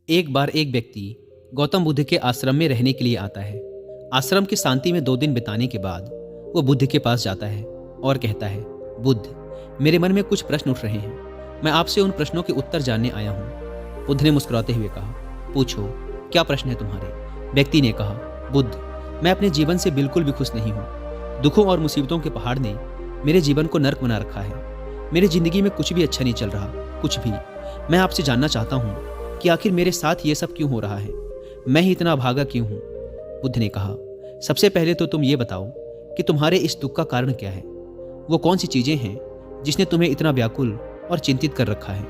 एक बार एक व्यक्ति गौतम बुद्ध के आश्रम में रहने के लिए आता है। आश्रम की शांति में 2 दिन बिताने के बाद वो बुद्ध के पास जाता है और कहता है, बुद्ध, मेरे मन में कुछ प्रश्न उठ रहे हैं। मैं आपसे उन प्रश्नों के उत्तर जानने आया हूँ। बुद्ध ने मुस्कुराते हुए कहा, पूछो, क्या प्रश्न है तुम्हारे? व्यक्ति ने कहा, बुद्ध, मैं अपने जीवन से बिल्कुल भी खुश नहीं हूँ। दुखों और मुसीबतों के पहाड़ ने मेरे जीवन को नर्क बना रखा है। मेरी जिंदगी में कुछ भी अच्छा नहीं चल रहा, कुछ भी। मैं आपसे जानना चाहता हूँ कि आखिर मेरे साथ ये सब क्यों हो रहा है? मैं ही इतना भागा क्यों हूँ? बुद्ध ने कहा, सबसे पहले तो तुम ये बताओ कि तुम्हारे इस दुख का कारण क्या है। वो कौन सी चीजें हैं जिसने तुम्हें इतना व्याकुल और चिंतित कर रखा है?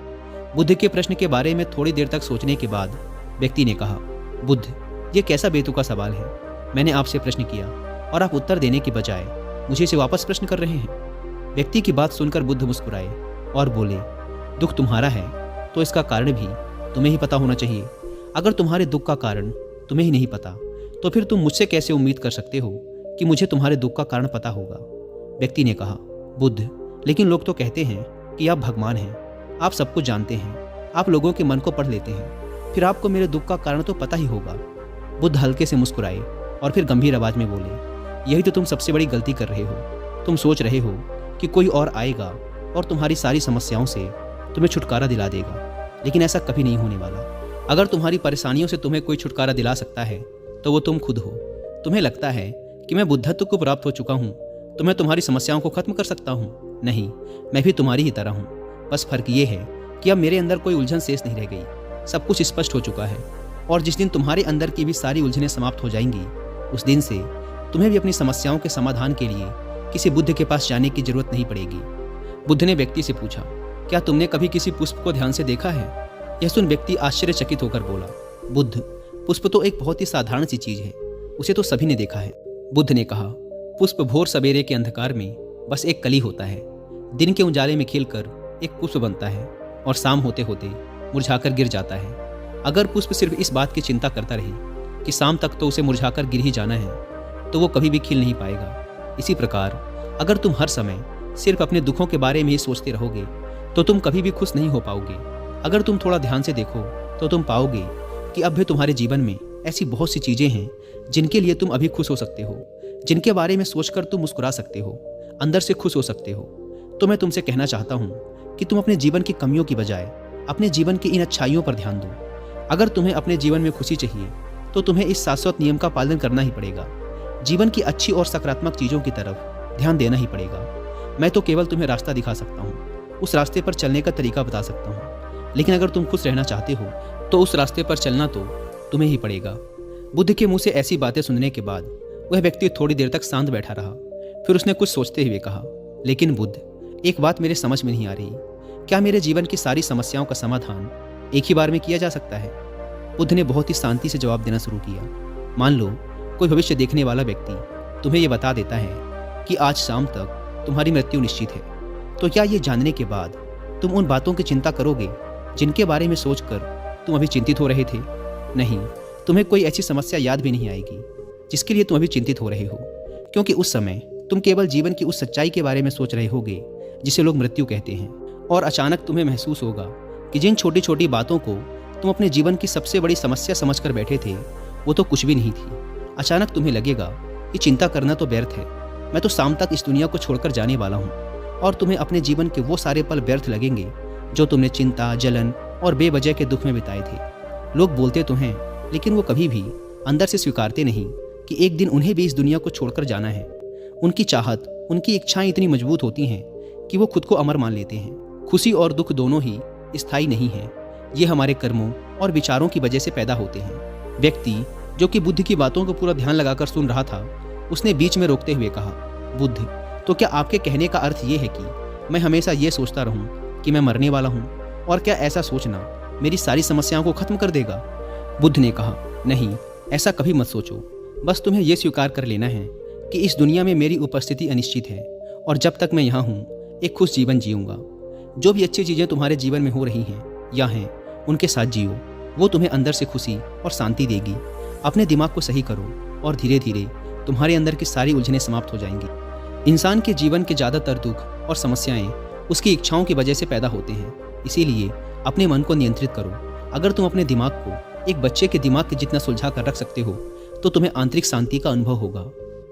बुद्ध के प्रश्न के बारे में थोड़ी देर तक सोचने के बाद व्यक्ति ने कहा, बुद्ध, ये कैसा बेतुका सवाल है। मैंने आपसे प्रश्न किया और आप उत्तर देने के बजाय मुझे इसे वापस प्रश्न कर रहे हैं। व्यक्ति की बात सुनकर बुद्ध मुस्कुराए और बोले, दुख तुम्हारा है तो इसका कारण भी तुम्हें ही पता होना चाहिए। अगर तुम्हारे दुख का कारण तुम्हें ही नहीं पता तो फिर तुम मुझसे कैसे उम्मीद कर सकते हो कि मुझे तुम्हारे दुख का कारण पता होगा? व्यक्ति ने कहा, बुद्ध, लेकिन लोग तो कहते हैं कि आप भगवान हैं, आप सब कुछ जानते हैं, आप लोगों के मन को पढ़ लेते हैं, फिर आपको मेरे दुख का कारण तो पता ही होगा। बुद्ध हल्के से मुस्कुराए और फिर गंभीर आवाज में बोले, यही तो तुम सबसे बड़ी गलती कर रहे हो। तुम सोच रहे हो कि कोई और आएगा और तुम्हारी सारी समस्याओं से तुम्हें छुटकारा दिला देगा, लेकिन ऐसा कभी नहीं होने वाला। अगर तुम्हारी परेशानियों से तुम्हें कोई छुटकारा दिला सकता है तो वो तुम खुद हो। तुम्हें लगता है कि मैं बुद्धत्व को प्राप्त हो चुका हूँ तो मैं तुम्हारी समस्याओं को खत्म कर सकता हूँ। नहीं, मैं भी तुम्हारी ही तरह हूँ। बस फर्क ये है कि अब मेरे अंदर कोई उलझन शेष नहीं रह गई। सब कुछ स्पष्ट हो चुका है और जिस दिन तुम्हारे अंदर की भी सारी उलझनें समाप्त हो जाएंगी, उस दिन से तुम्हें भी अपनी समस्याओं के समाधान के लिए किसी बुद्ध के पास जाने की जरूरत नहीं पड़ेगी। बुद्ध ने व्यक्ति से पूछा, क्या तुमने कभी किसी पुष्प को ध्यान से देखा है? यह सुन व्यक्ति आश्चर्यचकित होकर बोला, बुद्ध, पुष्प तो एक बहुत ही साधारण सी चीज है, उसे तो सभी ने देखा है। बुद्ध ने कहा, पुष्प भोर सवेरे के अंधकार में बस एक कली होता है। दिन के उजाले में खिलकर एक पुष्प बनता है और शाम होते होते मुरझाकर गिर जाता है। अगर पुष्प सिर्फ इस बात की चिंता करता रहे कि शाम तक तो उसे मुरझाकर गिर ही जाना है, तो वो कभी भी खिल नहीं पाएगा। इसी प्रकार अगर तुम हर समय सिर्फ अपने दुखों के बारे में ही सोचते रहोगे तो तुम कभी भी खुश नहीं हो पाओगे। अगर तुम थोड़ा ध्यान से देखो तो तुम पाओगे कि अब भी तुम्हारे जीवन में ऐसी बहुत सी चीजें हैं जिनके लिए तुम अभी खुश हो सकते हो, जिनके बारे में सोचकर तुम मुस्कुरा सकते हो, अंदर से खुश हो सकते हो। तो मैं तुमसे कहना चाहता हूँ कि तुम अपने जीवन की कमियों की बजाय अपने जीवन की इन अच्छाइयों पर ध्यान दो। अगर तुम्हें अपने जीवन में खुशी चाहिए तो तुम्हें इस शाश्वत नियम का पालन करना ही पड़ेगा। जीवन की अच्छी और सकारात्मक चीजों की तरफ ध्यान देना ही पड़ेगा। मैं तो केवल तुम्हें रास्ता दिखा सकता हूँ, उस रास्ते पर चलने का तरीका बता सकता हूँ, लेकिन अगर तुम खुश रहना चाहते हो तो उस रास्ते पर चलना तो तुम्हें ही पड़ेगा। बुद्ध के मुंह से ऐसी बातें सुनने के बाद वह व्यक्ति थोड़ी देर तक शांत बैठा रहा। फिर उसने कुछ सोचते हुए कहा, लेकिन बुद्ध, एक बात मेरे समझ में नहीं आ रही। क्या मेरे जीवन की सारी समस्याओं का समाधान एक ही बार में किया जा सकता है? बुद्ध ने बहुत ही शांति से जवाब देना शुरू किया। मान लो कोई भविष्य देखने वाला व्यक्ति तुम्हें यह बता देता है कि आज शाम तक तुम्हारी मृत्यु निश्चित है, तो क्या ये जानने के बाद तुम उन बातों की चिंता करोगे जिनके बारे में सोचकर तुम अभी चिंतित हो रहे थे? नहीं, तुम्हें कोई ऐसी समस्या याद भी नहीं आएगी जिसके लिए तुम अभी चिंतित हो रहे हो, क्योंकि उस समय तुम केवल जीवन की उस सच्चाई के बारे में सोच रहे होगे जिसे लोग मृत्यु कहते हैं। और अचानक तुम्हें महसूस होगा कि जिन छोटी छोटी बातों को तुम अपने जीवन की सबसे बड़ी समस्या समझकर बैठे थे वो तो कुछ भी नहीं थी। अचानक तुम्हें लगेगा कि चिंता करना तो व्यर्थ है, मैं तो शाम तक इस दुनिया को छोड़कर जाने वाला हूँ। और तुम्हें अपने जीवन के वो सारे पल व्यर्थ लगेंगे जो तुमने चिंता, जलन और बेवजह के दुख में बिताए थे। लोग बोलते तो हैं, लेकिन वो कभी भी अंदर से स्वीकारते नहीं कि एक दिन उन्हें भी इस दुनिया को छोड़कर जाना है। उनकी चाहत, उनकी इच्छाएं इतनी मजबूत होती हैं कि वो खुद को अमर मान लेते हैं। खुशी और दुख दोनों ही स्थायी नहीं हैं, ये हमारे कर्मों और विचारों की वजह से पैदा होते हैं। व्यक्ति जो कि बुद्ध की बातों को पूरा ध्यान लगाकर सुन रहा था, उसने बीच में रोकते हुए कहा, बुद्ध, तो क्या आपके कहने का अर्थ ये है कि मैं हमेशा ये सोचता रहूं कि मैं मरने वाला हूं, और क्या ऐसा सोचना मेरी सारी समस्याओं को खत्म कर देगा? बुद्ध ने कहा, नहीं, ऐसा कभी मत सोचो। बस तुम्हें यह स्वीकार कर लेना है कि इस दुनिया में मेरी उपस्थिति अनिश्चित है और जब तक मैं यहाँ हूँ एक खुश जीवन जीऊँगा। जो भी अच्छी चीज़ें तुम्हारे जीवन में हो रही हैं या हैं, उनके साथ जियो, वो तुम्हें अंदर से खुशी और शांति देगी। अपने दिमाग को सही करो और धीरे धीरे तुम्हारे अंदर की सारी उलझनें समाप्त हो जाएंगी। इंसान के जीवन के ज़्यादातर दुख और समस्याएं उसकी इच्छाओं की वजह से पैदा होते हैं। इसीलिए अपने मन को नियंत्रित करो। अगर तुम अपने दिमाग को एक बच्चे के दिमाग के जितना सुलझा कर रख सकते हो तो तुम्हें आंतरिक शांति का अनुभव होगा।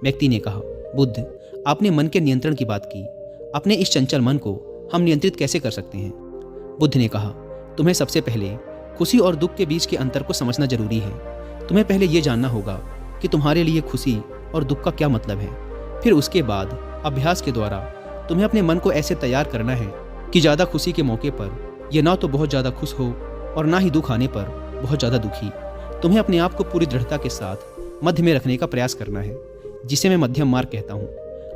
व्यक्ति ने कहा, बुद्ध, आपने मन के नियंत्रण की बात की। अपने इस चंचल मन को हम नियंत्रित कैसे कर सकते हैं? बुद्ध ने कहा, तुम्हें सबसे पहले खुशी और दुख के बीच के अंतर को समझना जरूरी है। तुम्हें पहले ये जानना होगा कि तुम्हारे लिए खुशी और दुख का क्या मतलब है। फिर उसके बाद अभ्यास के द्वारा तुम्हें अपने मन को ऐसे तैयार करना है कि ज़्यादा खुशी के मौके पर यह ना तो बहुत ज़्यादा खुश हो और ना ही दुख आने पर बहुत ज़्यादा दुखी। तुम्हें अपने आप को पूरी दृढ़ता के साथ मध्य में रखने का प्रयास करना है, जिसे मैं मध्यम मार्ग कहता हूँ।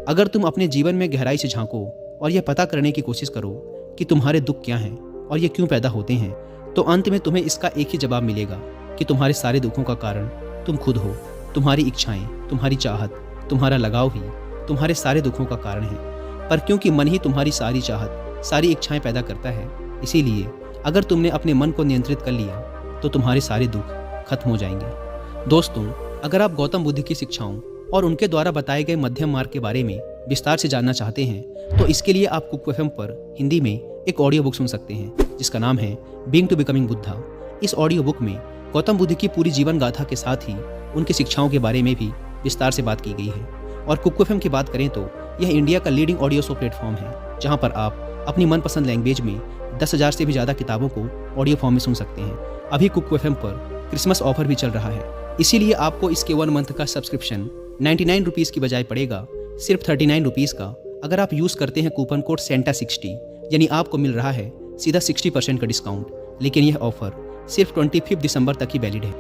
अगर तुम अपने जीवन में गहराई से झांको और यह पता करने की कोशिश करो कि तुम्हारे दुख क्या हैं और ये क्यों पैदा होते हैं, तो अंत में तुम्हें इसका एक ही जवाब मिलेगा कि तुम्हारे सारे दुखों का कारण तुम खुद हो। तुम्हारी इच्छाएं, तुम्हारी चाहत, तुम्हारा लगाव ही तुम्हारे सारे दुखों का कारण है। पर क्योंकि मन ही तुम्हारी सारी चाहत, सारी इच्छाएं पैदा करता है, इसीलिए अगर तुमने अपने मन को नियंत्रित कर लिया तो तुम्हारे सारे दुख खत्म हो जाएंगे। दोस्तों, अगर आप गौतम बुद्ध की शिक्षाओं और उनके द्वारा बताए गए मध्यम मार्ग के बारे में विस्तार से जानना चाहते हैं तो इसके लिए आप कुक एफएम पर हिंदी में एक ऑडियो बुक सुन सकते हैं जिसका नाम है बीइंग टू बिकमिंग बुद्धा। इस ऑडियो बुक में गौतम बुद्ध की पूरी जीवन गाथा के साथ ही उनकी शिक्षाओं के बारे में भी विस्तार से बात की गई है। और कुक एफएम की बात करें तो यह इंडिया का लीडिंग ऑडियो शो प्लेटफॉर्म है जहां पर आप अपनी मनपसंद लैंग्वेज में 10,000 से भी ज़्यादा किताबों को ऑडियो फॉर्म में सुन सकते हैं। अभी कुक एफएम पर क्रिसमस ऑफर भी चल रहा है, इसीलिए आपको इसके 1 मंथ का सब्सक्रिप्शन 99 रुपीज़ की बजाय पड़ेगा सिर्फ 39 रुपीज़ का। अगर आप यूज़ करते हैं कूपन कोड सेंटा60, यानी आपको मिल रहा है सीधा 60% का डिस्काउंट। लेकिन यह ऑफर सिर्फ 25 दिसंबर तक ही वैलिड है।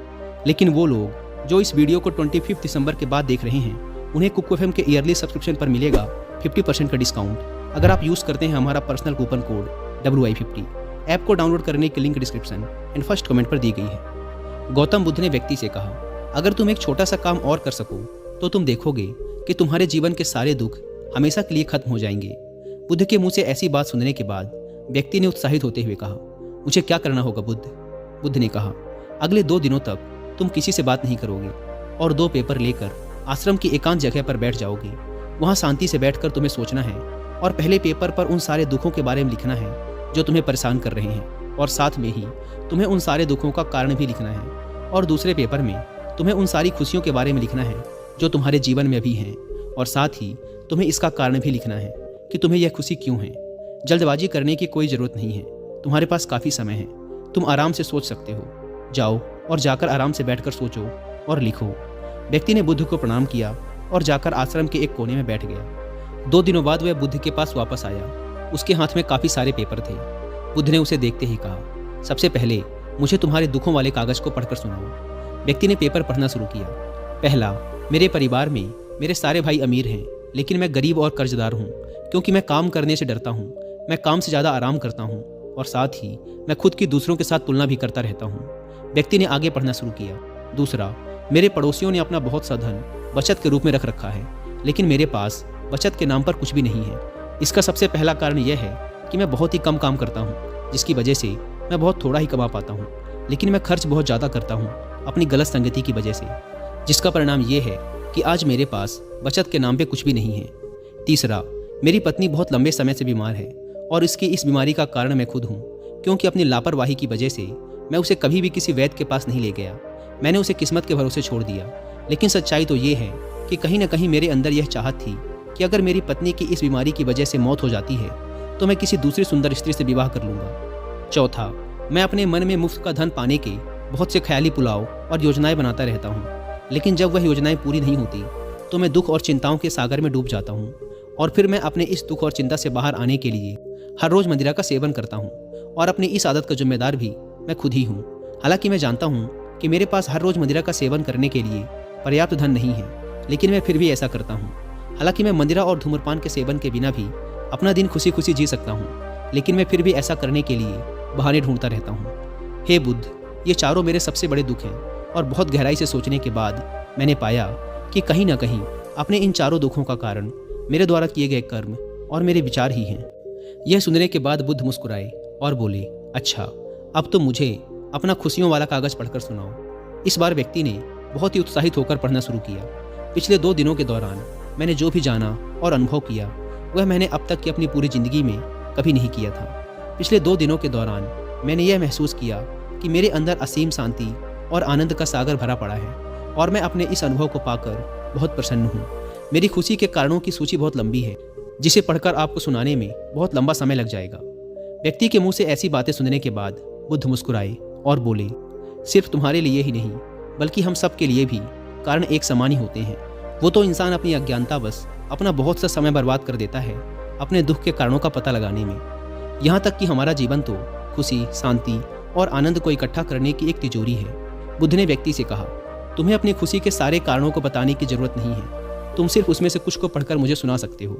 लेकिन वो लोग जो इस वीडियो को 25 दिसंबर के बाद देख रहे हैं उन्हें कुक एफएम के ईयरली सब्सक्रिप्शन पर मिलेगा 50% का डिस्काउंट अगर आप यूज़ करते हैं हमारा personal coupon code WI50। App को डाउनलोड करने की link description and first comment पर दी गई है। गौतम बुद्ध ने व्यक्ति से कहा, अगर तुम एक छोटा सा काम और कर सको तो तुम देखोगे कि तुम्हारे जीवन के सारे दुख हमेशा के लिए खत्म हो जाएंगे। बुद्ध के मुंह से ऐसी बात सुनने के बाद व्यक्ति ने उत्साहित होते हुए कहा, मुझे क्या करना होगा बुद्ध? बुद्ध ने कहा, अगले 2 दिनों तक तुम किसी से बात नहीं करोगे और 2 पेपर लेकर आश्रम की एकांत जगह पर बैठ जाओगे। वहाँ शांति से बैठकर तुम्हें सोचना है और पहले पेपर पर उन सारे दुखों के बारे में लिखना है जो तुम्हें परेशान कर रहे हैं, और साथ में ही तुम्हें उन सारे दुखों का कारण भी लिखना है। और दूसरे पेपर में तुम्हें उन सारी खुशियों के बारे में लिखना है जो तुम्हारे जीवन में भी हैं, और साथ ही तुम्हें इसका कारण भी लिखना है कि तुम्हें यह खुशी क्यों है। जल्दबाजी करने की कोई ज़रूरत नहीं है, तुम्हारे पास काफ़ी समय है, तुम आराम से सोच सकते हो। जाओ और जाकर आराम से बैठकर सोचो और लिखो। व्यक्ति ने बुद्ध को प्रणाम किया और जाकर आश्रम के एक कोने में बैठ गया। 2 दिनों बाद वह बुद्ध के पास वापस आया। उसके हाथ में काफ़ी सारे पेपर थे। बुद्ध ने उसे देखते ही कहा, सबसे पहले मुझे तुम्हारे दुखों वाले कागज़ को पढ़कर सुनाओ। व्यक्ति ने पेपर पढ़ना शुरू किया। पहला, मेरे परिवार में मेरे सारे भाई अमीर हैं, लेकिन मैं गरीब और कर्जदार हूँ क्योंकि मैं काम करने से डरता हूँ। मैं काम से ज़्यादा आराम करता हूँ और साथ ही मैं खुद की दूसरों के साथ तुलना भी करता रहता हूँ। व्यक्ति ने आगे पढ़ना शुरू किया। दूसरा, मेरे पड़ोसियों ने अपना बहुत सा धन बचत के रूप में रख रखा है, लेकिन मेरे पास बचत के नाम पर कुछ भी नहीं है। इसका सबसे पहला कारण यह है कि मैं बहुत ही कम काम करता हूँ, जिसकी वजह से मैं बहुत थोड़ा ही कमा पाता हूँ, लेकिन मैं खर्च बहुत ज़्यादा करता हूँ अपनी गलत संगति की वजह से, जिसका परिणाम ये है कि आज मेरे पास बचत के नाम पे कुछ भी नहीं है। तीसरा, मेरी पत्नी बहुत लंबे समय से बीमार है और इसकी इस बीमारी का कारण मैं खुद हूँ, क्योंकि अपनी लापरवाही की वजह से मैं उसे कभी भी किसी वैद्य के पास नहीं ले गया। मैंने उसे किस्मत के भरोसे छोड़ दिया। लेकिन सच्चाई तो ये है कि कहीं ना कहीं मेरे अंदर यह चाहत थी कि अगर मेरी पत्नी की इस बीमारी की वजह से मौत हो जाती है तो मैं किसी दूसरी सुंदर स्त्री से विवाह कर लूँगा। चौथा, मैं अपने मन में मुफ्त का धन पाने के बहुत से ख्याली पुलाव और योजनाएं बनाता रहता हूँ, लेकिन जब वह योजनाएं पूरी नहीं होती तो मैं दुख और चिंताओं के सागर में डूब जाता हूँ, और फिर मैं अपने इस दुख और चिंता से बाहर आने के लिए हर रोज़ मदिरा का सेवन करता हूँ, और अपनी इस आदत का जिम्मेदार भी मैं खुद ही हूँ। हालांकि मैं जानता हूँ कि मेरे पास हर रोज़ मदिरा का सेवन करने के लिए पर्याप्त धन नहीं है, लेकिन मैं फिर भी ऐसा करता हूँ। हालांकि मैं मदिरा और धूम्रपान के सेवन के बिना भी अपना दिन खुशी खुशी जी सकता हूँ, लेकिन मैं फिर भी ऐसा करने के लिए बहाने ढूंढता रहता हूँ। हे बुद्ध, ये चारों मेरे सबसे बड़े दुख हैं, और बहुत गहराई से सोचने के बाद मैंने पाया कि कहीं ना कहीं अपने इन चारों दुखों का कारण मेरे द्वारा किए गए कर्म और मेरे विचार ही हैं। यह सुनने के बाद बुद्ध मुस्कुराए और बोले, अच्छा, अब तो मुझे अपना खुशियों वाला कागज़ पढ़कर सुनाओ। इस बार व्यक्ति ने बहुत ही उत्साहित होकर पढ़ना शुरू किया। पिछले 2 दिनों के दौरान मैंने जो भी जाना और अनुभव किया वह मैंने अब तक की अपनी पूरी ज़िंदगी में कभी नहीं किया था। पिछले 2 दिनों के दौरान मैंने यह महसूस किया कि मेरे अंदर असीम शांति और आनंद का सागर भरा पड़ा है और मैं अपने इस अनुभव को पाकर बहुत प्रसन्न हूँ। मेरी खुशी के कारणों की सूची बहुत लंबी है, जिसे पढ़कर आपको सुनाने में बहुत लंबा समय लग जाएगा। व्यक्ति के मुंह से ऐसी बातें सुनने के बाद बुद्ध मुस्कुराए और बोले, सिर्फ तुम्हारे लिए ही नहीं बल्कि हम सब के लिए भी कारण एक समान ही होते हैं। वो तो इंसान अपनी अज्ञानतावश अपना बहुत सा समय बर्बाद कर देता है अपने दुख के कारणों का पता लगाने में। यहाँ तक कि हमारा जीवन तो खुशी, शांति और आनंद को इकट्ठा करने की एक तिजोरी है। बुद्ध ने व्यक्ति से कहा, तुम्हें अपनी खुशी के सारे कारणों को बताने की जरूरत नहीं है, तुम सिर्फ उसमें से कुछ को पढ़कर मुझे सुना सकते हो।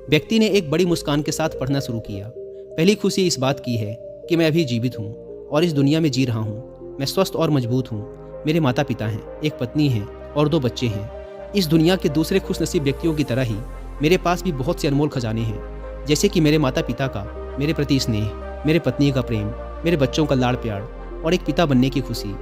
व्यक्ति ने एक बड़ी मुस्कान के साथ पढ़ना शुरू किया। पहली खुशी इस बात की है कि मैं अभी जीवित हूँ और इस दुनिया में जी रहा हूँ। मैं स्वस्थ और मजबूत हूँ। मेरे माता पिता हैं, एक पत्नी है और 2 बच्चे हैं। इस दुनिया के दूसरे खुशनसीब व्यक्तियों की तरह ही मेरे पास भी बहुत से अनमोल खजाने हैं, जैसे कि मेरे माता पिता का मेरे प्रति स्नेह, मेरे पत्नी का प्रेम, मेरे बच्चों का लाड़ प्यार और एक पिता बनने की खुशी।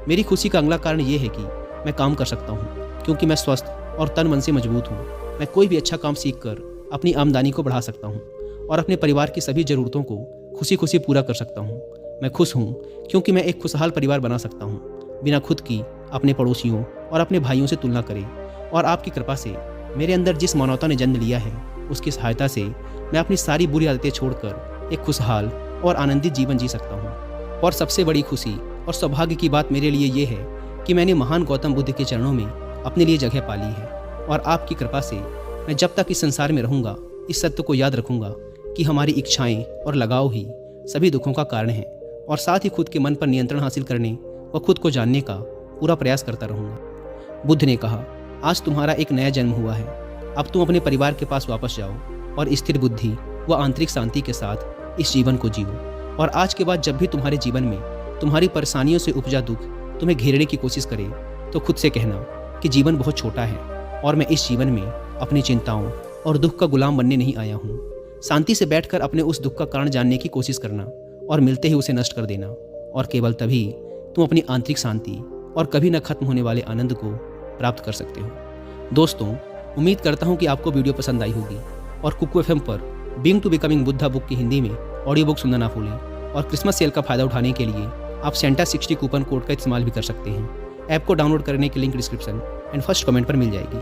मेरी खुशी का अगला कारण ये है कि मैं काम कर सकता हूँ, क्योंकि मैं स्वस्थ और तन मन से मजबूत हूँ। मैं कोई भी अच्छा काम सीख कर अपनी आमदनी को बढ़ा सकता हूँ और अपने परिवार की सभी ज़रूरतों को खुशी खुशी पूरा कर सकता हूँ। मैं खुश हूँ क्योंकि मैं एक खुशहाल परिवार बना सकता हूँ, बिना खुद की अपने पड़ोसियों और अपने भाइयों से तुलना करे। और आपकी कृपा से मेरे अंदर जिस मानवता ने जन्म लिया है, उसकी सहायता से मैं अपनी सारी बुरी आदतें छोड़कर एक खुशहाल और आनंदित जीवन जी सकता हूँ। और सबसे बड़ी खुशी और सौभाग्य की बात मेरे लिए ये है कि मैंने महान गौतम बुद्ध के चरणों में अपने लिए जगह पाली है। और आपकी कृपा से मैं जब तक इस संसार में रहूँगा, इस सत्य को याद रखूँगा कि हमारी इच्छाएं और लगाव ही सभी दुखों का कारण है, और साथ ही खुद के मन पर नियंत्रण हासिल करने व खुद को जानने का पूरा प्रयास करता रहूँगा। बुद्ध ने कहा, आज तुम्हारा एक नया जन्म हुआ है। अब तुम अपने परिवार के पास वापस जाओ और स्थिर बुद्धि व आंतरिक शांति के साथ इस जीवन को जियो। और आज के बाद जब भी तुम्हारे जीवन में तुम्हारी परेशानियों से उपजा दुख तुम्हें घेरने की कोशिश करे, तो खुद से कहना कि जीवन बहुत छोटा है और मैं इस जीवन में अपनी चिंताओं और दुख का गुलाम बनने नहीं आया हूँ। शांति से बैठकर अपने उस दुख का कारण जानने की कोशिश करना और मिलते ही उसे नष्ट कर देना, और केवल तभी तुम अपनी आंतरिक शांति और कभी न खत्म होने वाले आनंद को प्राप्त कर सकते हो। दोस्तों, उम्मीद करता हूँ कि आपको वीडियो पसंद आई होगी और कुकू FM पर being to becoming Buddha book की हिंदी में ऑडियो बुक सुनना ना भूलें। और क्रिसमस सेल का फायदा उठाने के लिए आप सेंटा 60 कूपन कोड का इस्तेमाल भी कर सकते हैं। ऐप को डाउनलोड करने की link description and first comment पर मिल जाएगी।